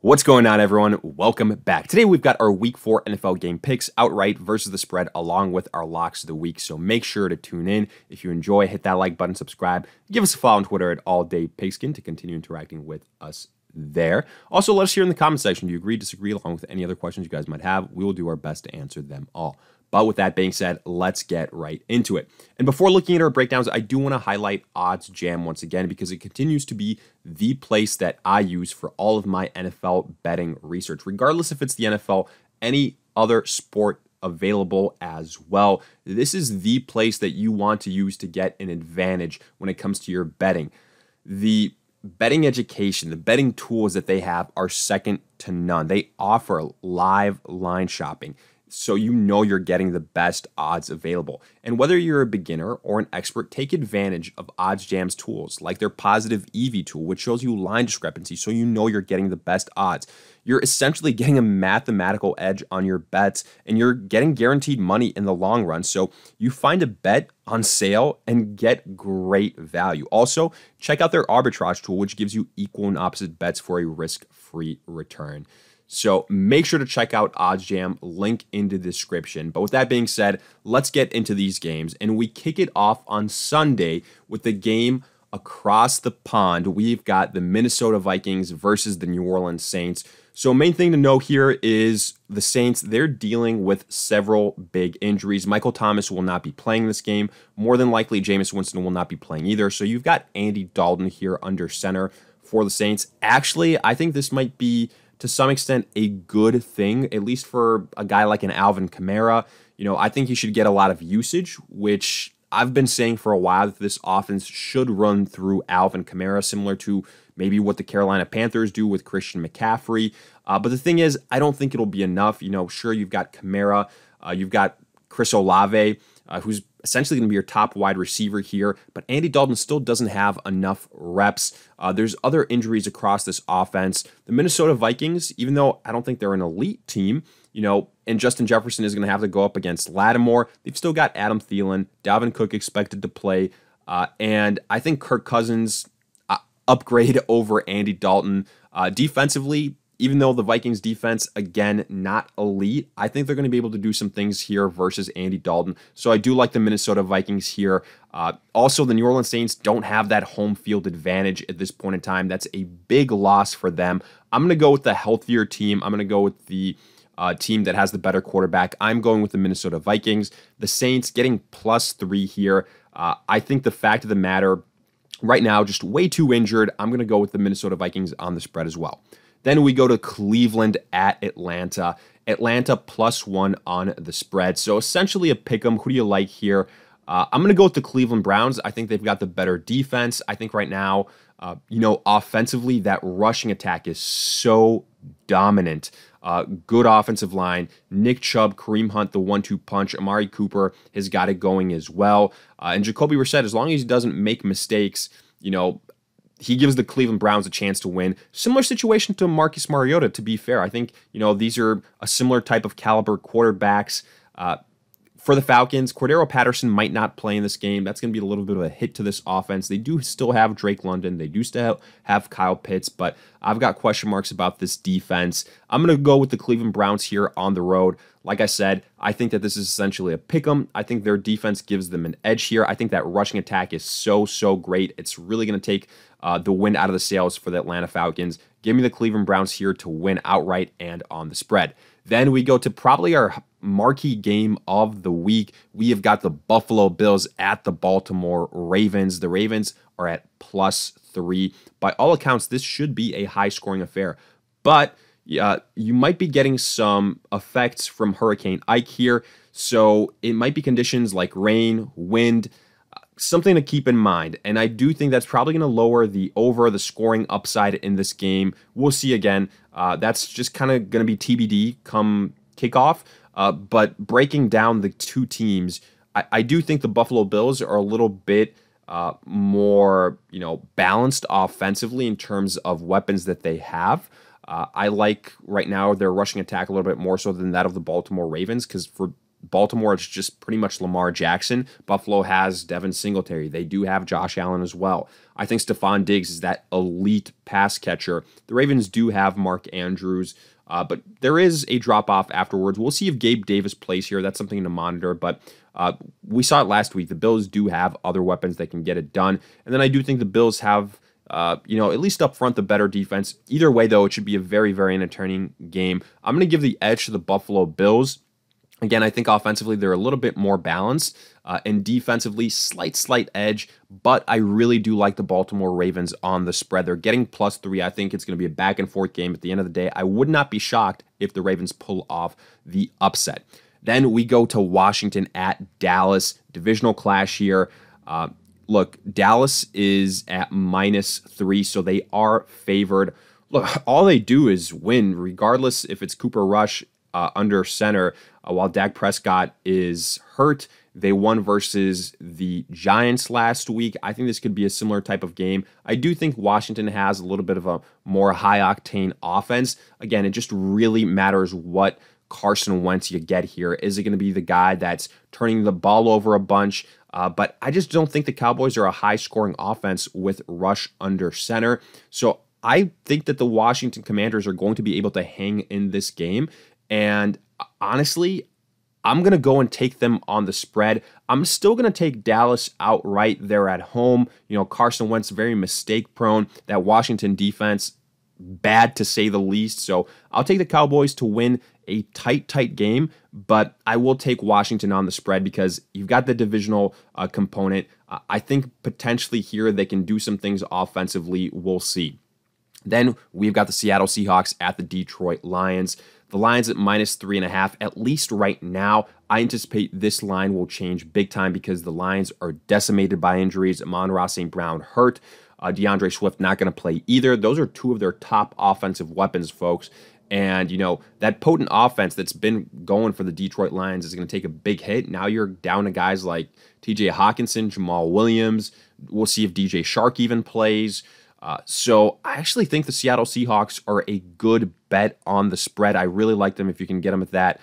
What's going on, everyone? Welcome back. Today we've got our Week 4 NFL game picks, outright versus the spread, along with our locks of the week. So make sure to tune in. If you enjoy, hit that like button, subscribe. Give us a follow on Twitter at AllDayPigskin to continue interacting with us there. Also, let us hear in the comment section. Do you agree, disagree, along with any other questions you guys might have? We will do our best to answer them all. But with that being said, let's get right into it. And before looking at our breakdowns, I do want to highlight OddsJam once again because it continues to be the place that I use for all of my NFL betting research, regardless if it's the NFL, any other sport available as well. This is the place that you want to use to get an advantage when it comes to your betting. The betting education, the betting tools that they have are second to none. They offer live line shopping, so you know you're getting the best odds available. And whether you're a beginner or an expert, take advantage of OddsJam's tools, like their positive EV tool, which shows you line discrepancy, so you know you're getting the best odds. You're essentially getting a mathematical edge on your bets, and you're getting guaranteed money in the long run. So you find a bet on sale and get great value. Also, check out their arbitrage tool, which gives you equal and opposite bets for a risk-free return. So make sure to check out OddsJam, link in the description. But with that being said, let's get into these games. And we kick it off on Sunday with the game across the pond. We've got the Minnesota Vikings versus the New Orleans Saints. So main thing to know here is the Saints, they're dealing with several big injuries. Michael Thomas will not be playing this game. More than likely, Jameis Winston will not be playing either. So you've got Andy Dalton here under center for the Saints. Actually, I think this might be, to some extent, a good thing, at least for a guy like an Alvin Kamara. You know, I think he should get a lot of usage, which I've been saying for a while that this offense should run through Alvin Kamara, similar to maybe what the Carolina Panthers do with Christian McCaffrey. But the thing is, I don't think it'll be enough. You know, sure, you've got Kamara, you've got Chris Olave, who's essentially going to be your top wide receiver here, but Andy Dalton still doesn't have enough reps. There's other injuries across this offense. The Minnesota Vikings, even though I don't think they're an elite team, you know, and Justin Jefferson is going to have to go up against Lattimore, they've still got Adam Thielen, Dalvin Cook expected to play, and I think Kirk Cousins upgrade over Andy Dalton. Defensively, even though the Vikings defense, again, not elite, I think they're going to be able to do some things here versus Andy Dalton. So I do like the Minnesota Vikings here. Also, the New Orleans Saints don't have that home field advantage at this point in time. That's a big loss for them. I'm going to go with the healthier team. I'm going to go with the team that has the better quarterback. I'm going with the Minnesota Vikings. The Saints getting +3 here. I think the fact of the matter, right now, just way too injured. I'm going to go with the Minnesota Vikings on the spread as well. Then we go to Cleveland at Atlanta. Atlanta +1 on the spread. So essentially a pick 'em. Who do you like here? I'm going to go with the Cleveland Browns. I think they've got the better defense. I think right now, offensively, that rushing attack is so dominant. Good offensive line. Nick Chubb, Kareem Hunt, the 1-2 punch. Amari Cooper has got it going as well. And Jacoby Brissett, as long as he doesn't make mistakes, he gives the Cleveland Browns a chance to win. Similar situation to Marcus Mariota, to be fair. I think, these are a similar type of caliber quarterbacks. For the Falcons, Cordero Patterson might not play in this game. That's going to be a little bit of a hit to this offense. They do still have Drake London. They do still have Kyle Pitts, but I've got question marks about this defense. I'm going to go with the Cleveland Browns here on the road. Like I said, I think that this is essentially a pick 'em. I think their defense gives them an edge here. I think that rushing attack is so great. It's really going to take the wind out of the sails for the Atlanta Falcons. Give me the Cleveland Browns here to win outright and on the spread. Then we go to probably our marquee game of the week. We have got the Buffalo Bills at the Baltimore Ravens. The Ravens are at +3. By all accounts, this should be a high-scoring affair. But you might be getting some effects from Hurricane Ike here. So it might be conditions like rain, wind, something to keep in mind. And I do think that's probably going to lower the scoring upside in this game. We'll see again. That's just kind of going to be TBD come kickoff. But breaking down the two teams, I do think the Buffalo Bills are a little bit more, balanced offensively in terms of weapons that they have. I like right now their rushing attack a little bit more so than that of the Baltimore Ravens, because for Baltimore, it's just pretty much Lamar Jackson. Buffalo has Devin Singletary. They do have Josh Allen as well. I think Stephon Diggs is that elite pass catcher. The Ravens do have Mark Andrews, but there is a drop-off afterwards. We'll see if Gabe Davis plays here. That's something to monitor, but we saw it last week. The Bills do have other weapons that can get it done, and then I do think the Bills have at least up front, the better defense. Either way, though, it should be a very, very entertaining game. I'm going to give the edge to the Buffalo Bills. Again, I think offensively they're a little bit more balanced, and defensively, slight edge, but I really do like the Baltimore Ravens on the spread. They're getting +3. I think it's going to be a back-and-forth game at the end of the day. I would not be shocked if the Ravens pull off the upset. Then we go to Washington at Dallas. Divisional clash here. Look, Dallas is at -3, so they are favored. Look, all they do is win, regardless if it's Cooper Rush under center. While Dak Prescott is hurt, they won versus the Giants last week. I think this could be a similar type of game. I do think Washington has a little bit of a more high-octane offense. Again, it just really matters what Carson Wentz you get here. Is it going to be the guy that's turning the ball over a bunch? But I just don't think the Cowboys are a high-scoring offense with Rush under center. So I think that the Washington Commanders are going to be able to hang in this game. And honestly, I'm going to go and take them on the spread. I'm still going to take Dallas outright. They're at home. Carson Wentz, very mistake-prone. That Washington defense, bad to say the least. So I'll take the Cowboys to win a tight game, but I will take Washington on the spread because you've got the divisional component. I think potentially here they can do some things offensively. We'll see. Then we've got the Seattle Seahawks at the Detroit Lions. The Lions at -3.5, at least right now. I anticipate this line will change big time because the Lions are decimated by injuries. Amon-Ra St. Brown hurt. DeAndre Swift not going to play either. Those are two of their top offensive weapons, folks. And, that potent offense that's been going for the Detroit Lions is going to take a big hit. Now you're down to guys like TJ Hawkinson, Jamal Williams. We'll see if DJ Shark even plays. So I actually think the Seattle Seahawks are a good bet on the spread. I really like them if you can get them at that,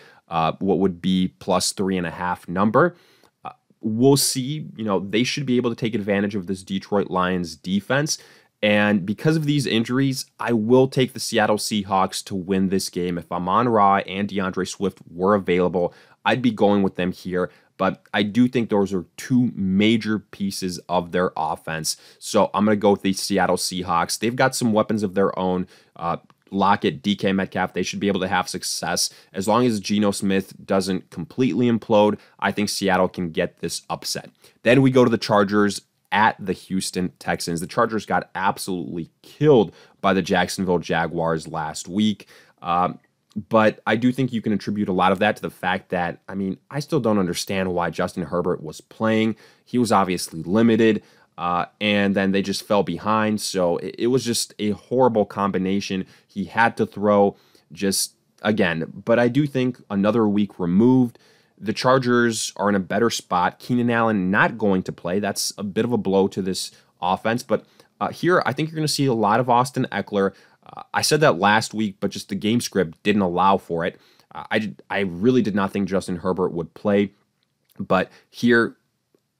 what would be +3.5 number. We'll see, they should be able to take advantage of this Detroit Lions defense. And because of these injuries, I will take the Seattle Seahawks to win this game. If Amon-Ra and DeAndre Swift were available, I'd be going with them here. But I do think those are two major pieces of their offense. So I'm going to go with the Seattle Seahawks. They've got some weapons of their own. Lockett, DK Metcalf, they should be able to have success. As long as Geno Smith doesn't completely implode, I think Seattle can get this upset. Then we go to the Chargers at the Houston Texans. The Chargers got absolutely killed by the Jacksonville Jaguars last week. But I do think you can attribute a lot of that to the fact that, I still don't understand why Justin Herbert was playing. He was obviously limited, and then they just fell behind. So it was just a horrible combination. He had to throw just again. But I do think another week removed, the Chargers are in a better spot. Keenan Allen not going to play. That's a bit of a blow to this offense. But here, I think you're going to see a lot of Austin Eckler. I said that last week, but just the game script didn't allow for it. I really did not think Justin Herbert would play. But here,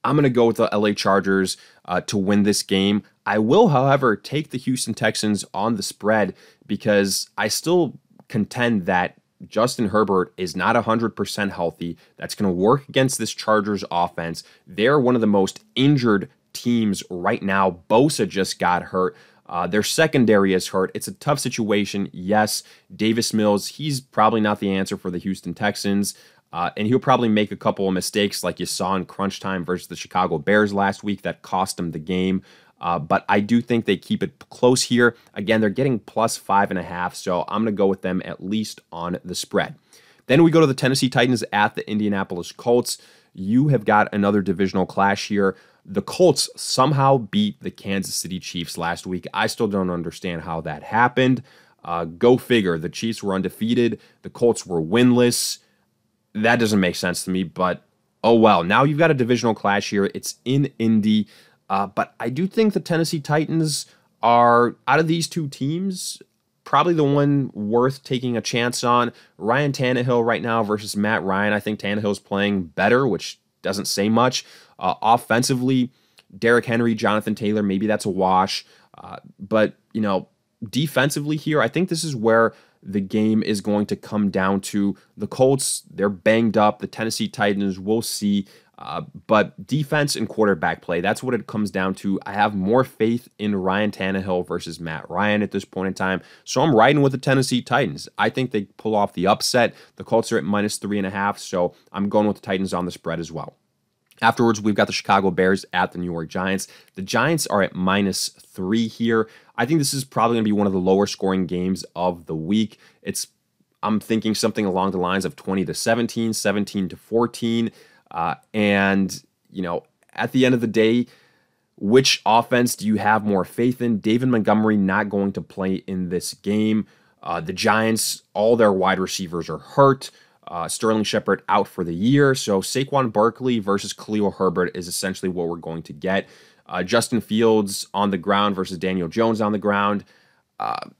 I'm going to go with the LA Chargers to win this game. I will, however, take the Houston Texans on the spread because I still contend that Justin Herbert is not 100% healthy. That's going to work against this Chargers offense. They're one of the most injured teams right now. Bosa just got hurt. Their secondary is hurt. It's a tough situation. Yes, Davis Mills, he's probably not the answer for the Houston Texans. And he'll probably make a couple of mistakes like you saw in crunch time versus the Chicago Bears last week that cost him the game. But I do think they keep it close here. Again, they're getting +5.5, so I'm going to go with them at least on the spread. Then we go to the Tennessee Titans at the Indianapolis Colts. You have got another divisional clash here. The Colts somehow beat the Kansas City Chiefs last week. I still don't understand how that happened. Go figure. The Chiefs were undefeated. The Colts were winless. That doesn't make sense to me, but oh well. Now you've got a divisional clash here. It's in Indy. But I do think the Tennessee Titans are, out of these two teams, probably the one worth taking a chance on. Ryan Tannehill right now versus Matt Ryan. I think Tannehill's playing better, which doesn't say much. Offensively, Derrick Henry, Jonathan Taylor, maybe that's a wash. But, defensively here, I think this is where the game is going to come down to. The Colts, they're banged up. The Tennessee Titans, we'll see. But defense and quarterback play, that's what it comes down to. I have more faith in Ryan Tannehill versus Matt Ryan at this point in time. So I'm riding with the Tennessee Titans. I think they pull off the upset. The Colts are at -3.5, so I'm going with the Titans on the spread as well. Afterwards, we've got the Chicago Bears at the New York Giants. The Giants are at -3 here. I think this is probably going to be one of the lower scoring games of the week. I'm thinking something along the lines of 20-17, 17-14. And at the end of the day, which offense do you have more faith in? David Montgomery not going to play in this game. The Giants, all their wide receivers are hurt. Sterling Shepard out for the year. So Saquon Barkley versus Khalil Herbert is essentially what we're going to get. Justin Fields on the ground versus Daniel Jones on the ground.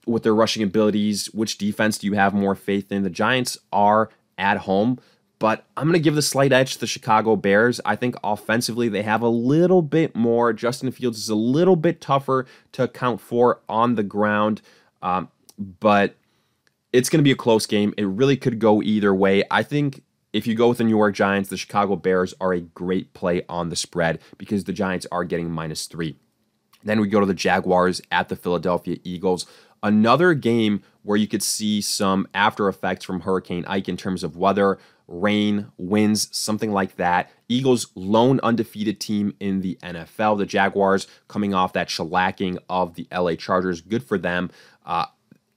With their rushing abilities, which defense do you have more faith in? The Giants are at home, but I'm going to give the slight edge to the Chicago Bears. I think offensively they have a little bit more. Justin Fields is a little bit tougher to account for on the ground, but it's going to be a close game. It really could go either way. I think if you go with the New York Giants, the Chicago Bears are a great play on the spread because the Giants are getting -3. Then we go to the Jaguars at the Philadelphia Eagles. Another game where you could see some after effects from Hurricane Ike in terms of weather, rain, winds, something like that. Eagles, lone undefeated team in the NFL. The Jaguars coming off that shellacking of the LA Chargers. Good for them.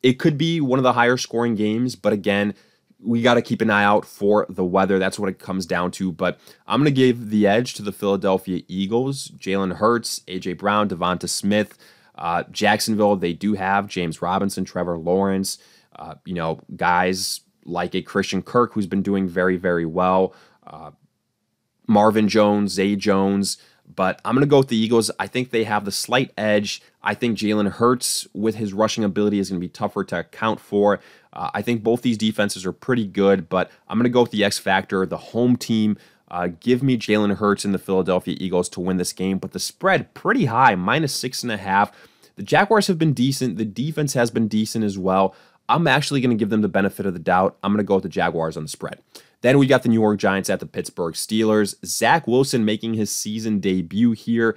It could be one of the higher scoring games, but again, we got to keep an eye out for the weather. That's what it comes down to. But I'm going to give the edge to the Philadelphia Eagles. Jalen Hurts, A.J. Brown, Devonta Smith. Jacksonville, they do have James Robinson, Trevor Lawrence, guys like a Christian Kirk who's been doing very, very well. Marvin Jones, Zay Jones. But I'm going to go with the Eagles. I think they have the slight edge. I think Jalen Hurts, with his rushing ability, is going to be tougher to account for. I think both these defenses are pretty good, but I'm going to go with the X factor, the home team. Give me Jalen Hurts and the Philadelphia Eagles to win this game, but the spread pretty high, -6.5. The Jaguars have been decent. The defense has been decent as well. I'm actually going to give them the benefit of the doubt. I'm going to go with the Jaguars on the spread. Then we got the New York Giants at the Pittsburgh Steelers. Zach Wilson making his season debut here.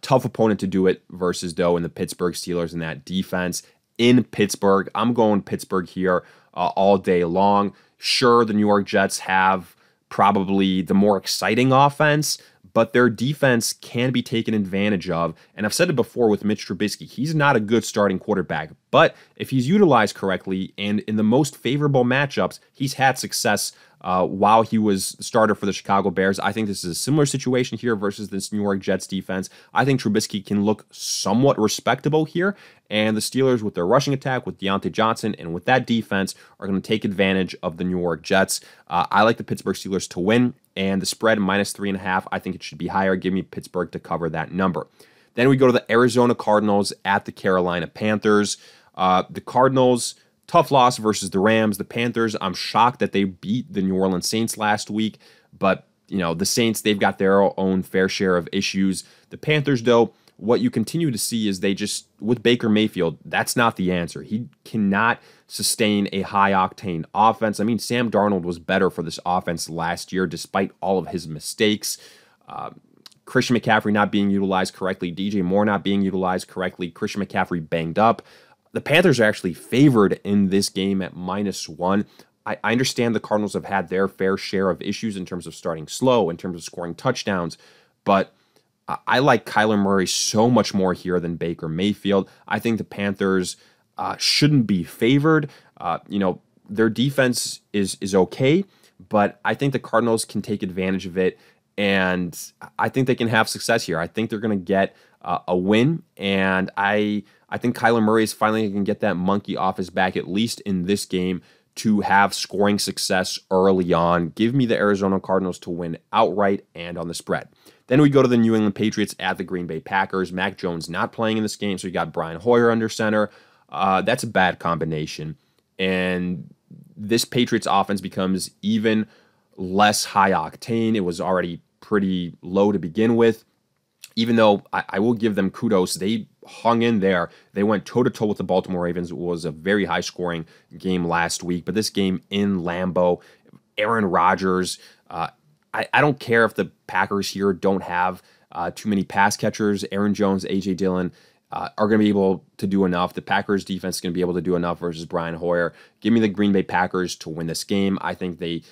Tough opponent to do it versus, though, in the Pittsburgh Steelers and that defense in Pittsburgh. I'm going Pittsburgh here all day long. Sure, the New York Jets have probably the more exciting offense, but their defense can be taken advantage of. And I've said it before with Mitch Trubisky, he's not a good starting quarterback, but if he's utilized correctly and in the most favorable matchups, he's had success while he was starter for the Chicago Bears. I think this is a similar situation here versus this New York Jets defense. I think Trubisky can look somewhat respectable here, and the Steelers with their rushing attack, with Deontay Johnson, and with that defense are going to take advantage of the New York Jets. I like the Pittsburgh Steelers to win, and the spread -3.5. I think it should be higher. Give me Pittsburgh to cover that number. Then we go to the Arizona Cardinals at the Carolina Panthers. The Cardinals, tough loss versus the Rams. The Panthers, I'm shocked that they beat the New Orleans Saints last week, but the Saints, they've got their own fair share of issues. The Panthers, though, what you continue to see is with Baker Mayfield, that's not the answer. He cannot sustain a high-octane offense. I mean, Sam Darnold was better for this offense last year despite all of his mistakes. Christian McCaffrey not being utilized correctly, DJ Moore not being utilized correctly, Christian McCaffrey banged up. The Panthers are actually favored in this game at -1. I understand the Cardinals have had their fair share of issues in terms of starting slow, in terms of scoring touchdowns, but I like Kyler Murray so much more here than Baker Mayfield. I think the Panthers shouldn't be favored. Their defense is okay, but I think the Cardinals can take advantage of it, and I think they can have success here. I think they're going to get a win, and I think Kyler Murray is finally going to get that monkey off his back, at least in this game, to have scoring success early on. Give me the Arizona Cardinals to win outright and on the spread. Then we go to the New England Patriots at the Green Bay Packers. Mac Jones not playing in this game, so you got Brian Hoyer under center. that's a bad combination. And this Patriots offense becomes even less high octane. It was already pretty low to begin with. Even though I will give them kudos, they hung in there. They went toe-to-toe with the Baltimore Ravens. It was a very high-scoring game last week. But this game in Lambeau, Aaron Rodgers, I don't care if the Packers here don't have too many pass catchers. Aaron Jones, A.J. Dillon are going to be able to do enough. The Packers defense is going to be able to do enough versus Brian Hoyer. Give me the Green Bay Packers to win this game. I think they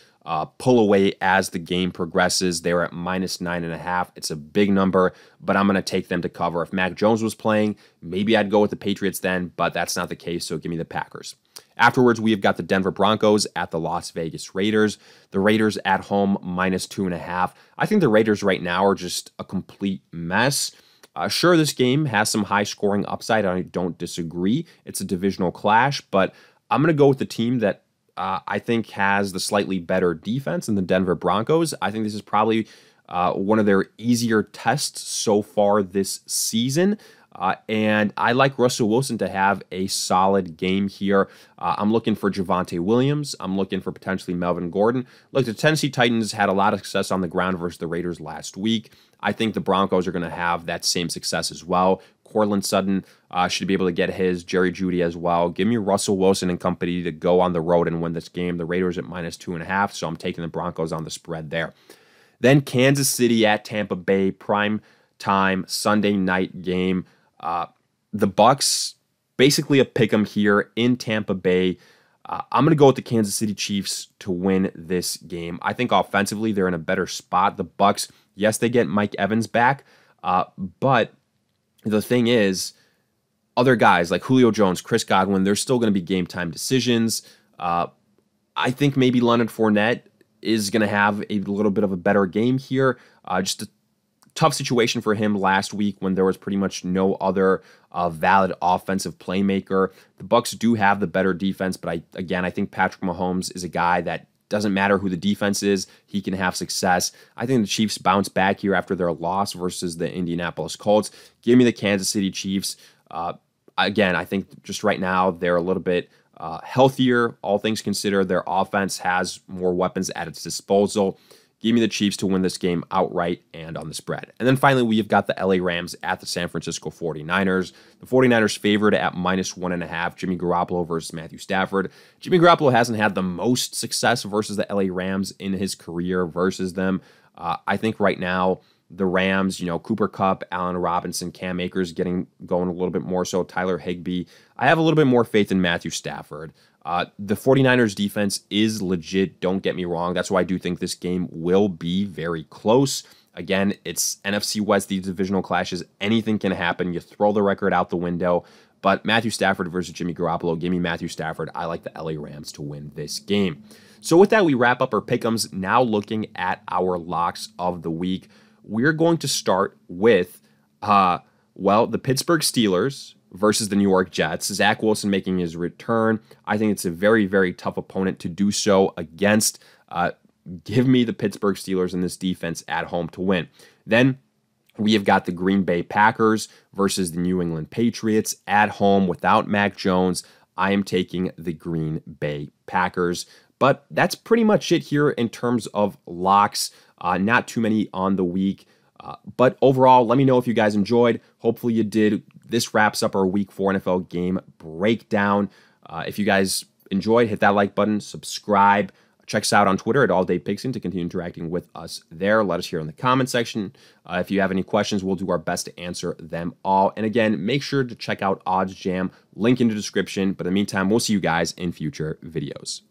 pull away as the game progresses. They were at -9.5. It's a big number, but I'm going to take them to cover. If Mac Jones was playing, maybe I'd go with the Patriots then, but that's not the case, so give me the Packers. Afterwards, we have got the Denver Broncos at the Las Vegas Raiders. The Raiders at home, -2.5. I think the Raiders right now are just a complete mess. Sure, this game has some high-scoring upside. I don't disagree. It's a divisional clash, but I'm going to go with the team that I think has the slightly better defense than the Denver Broncos. I think this is probably one of their easier tests so far this season. And I like Russell Wilson to have a solid game here. I'm looking for Javonte Williams. I'm looking for potentially Melvin Gordon. Look, the Tennessee Titans had a lot of success on the ground versus the Raiders last week. I think the Broncos are going to have that same success as well. Courtland Sutton should be able to get his. Jerry Jeudy as well. Give me Russell Wilson and company to go on the road and win this game. The Raiders at -2.5, so I'm taking the Broncos on the spread there. Then Kansas City at Tampa Bay, prime time Sunday night game. The Bucs, basically a pick'em here in Tampa Bay. I'm going to go with the Kansas City Chiefs to win this game. I think offensively they're in a better spot. The Bucs, yes, they get Mike Evans back, but the thing is, other guys like Julio Jones, Chris Godwin, they're still going to be game time decisions. I think maybe Leonard Fournette is going to have a little bit of a better game here. Just a tough situation for him last week when there was pretty much no other valid offensive playmaker. The Bucs do have the better defense, but I think Patrick Mahomes is a guy that doesn't matter who the defense is, he can have success. I think the Chiefs bounce back here after their loss versus the Indianapolis Colts. Give me the Kansas City Chiefs. Again, I think just right now they're a little bit healthier, all things considered. Their offense has more weapons at its disposal. Give me the Chiefs to win this game outright and on the spread. And then finally, we have got the LA Rams at the San Francisco 49ers. The 49ers favored at -1.5. Jimmy Garoppolo versus Matthew Stafford. Jimmy Garoppolo hasn't had the most success versus the LA Rams in his career versus them. I think right now, the Rams, Cooper Kupp, Allen Robinson, Cam Akers getting going a little bit more so, Tyler Higbee. I have a little bit more faith in Matthew Stafford. The 49ers defense is legit, don't get me wrong. That's why I do think this game will be very close. Again, it's NFC West, these divisional clashes. Anything can happen. You throw the record out the window. But Matthew Stafford versus Jimmy Garoppolo, give me Matthew Stafford. I like the LA Rams to win this game. So with that, we wrap up our pick'ems. Now looking at our locks of the week. We're going to start with, the Pittsburgh Steelers versus the New York Jets. Zach Wilson making his return. I think it's a very, very tough opponent to do so against. Give me the Pittsburgh Steelers in this defense at home to win. Then we have got the Green Bay Packers versus the New England Patriots at home without Mac Jones. I am taking the Green Bay Packers. But that's pretty much it here in terms of locks. Not too many on the week. But overall, let me know if you guys enjoyed. Hopefully you did. This wraps up our Week 4 NFL game breakdown. If you guys enjoyed, hit that like button, subscribe. Check us out on Twitter at AllDayPigskin to continue interacting with us there. Let us hear in the comment section. If you have any questions, we'll do our best to answer them all. And again, make sure to check out OddsJam. Link in the description. But in the meantime, we'll see you guys in future videos.